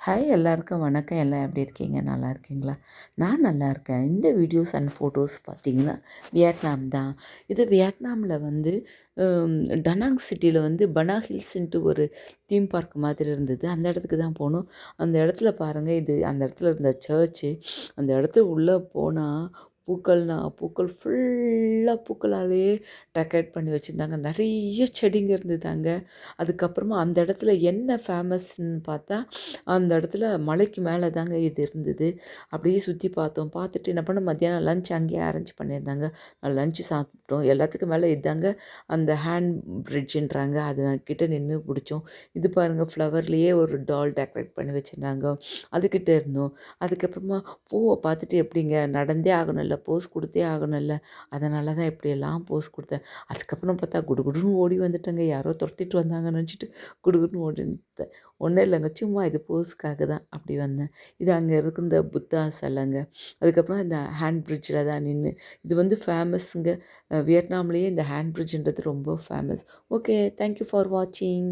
Hi எல்லாருக்கும் வணக்கம். எல்லாம் எப்படி இருக்கீங்க? நல்லா இருக்கீங்களா? நான் நல்லா இருக்கேன். இந்த வீடியோஸ் அண்ட் ஃபோட்டோஸ் பார்த்தீங்கன்னா வியட்நாம் தான். இது வியட்நாமில் வந்து டனாங் சிட்டியில் வந்து பனா ஹில்ஸ்ன்ட்டு ஒரு தீம் பார்க் மாதிரி இருந்தது. அந்த இடத்துக்கு தான் போனோம். அந்த இடத்துல பாருங்கள், இது அந்த இடத்துல இருந்த சர்ச்சு. அந்த இடத்துல உள்ளே போனால் பூக்கள் ஃபுல்லாக பூக்களாலேயே டெக்கரேட் பண்ணி வச்சுருந்தாங்க. நிறைய செடிங்க இருந்தது அங்கே. அதுக்கப்புறமா அந்த இடத்துல என்ன ஃபேமஸ்ன்னு பார்த்தா, அந்த இடத்துல மலைக்கு மேலே தாங்க இது இருந்தது. அப்படியே சுற்றி பார்த்தோம். பார்த்துட்டு என்ன பண்ணோம், மத்தியானம் லஞ்ச் அங்கேயே அரேஞ்ச் பண்ணியிருந்தாங்க. லஞ்ச்சு சாப்பிட்டோம். எல்லாத்துக்கும் மேலே இதாங்க அந்த ஹேண்ட் பிரிட்ஜுன்றாங்க. அது கிட்ட நின்று பிடிச்சோம். இது பாருங்கள், ஃப்ளவர்லேயே ஒரு டால் டெக்கரேட் பண்ணி வச்சுருந்தாங்க. அதுக்கிட்ட இருந்தோம். அதுக்கப்புறமா பூவை பார்த்துட்டு எப்படிங்க நடந்தே ஆகணும்ல, போஸ் கொடுத்தே ஆகணும்ல, அதனால தான் இப்படியெல்லாம் போஸ் கொடுத்தேன். அதுக்கப்புறம் பார்த்தா குடுகுடுன்னு ஓடி வந்துட்டேங்க. யாரோ துரத்திட்டு வந்தாங்கன்னு நினச்சிட்டு குடுகுடுன்னு ஓடி வந்துட்டேன். ஒன்றும் இல்லைங்க, சும்மா இது போஸ்க்காக தான் அப்படி வந்தேன். இது அங்கே இருக்க இந்த புத்தா சிலைங்க. அதுக்கப்புறம் இந்த ஹேண்ட் பிரிட்ஜில் தான் நின்று, இது வந்து ஃபேமஸ்ங்க. வியட்நாம்லேயே இந்த ஹேண்ட் பிரிட்ஜுன்றது ரொம்ப ஃபேமஸ். ஓகே, தேங்க்யூ ஃபார் வாட்சிங்.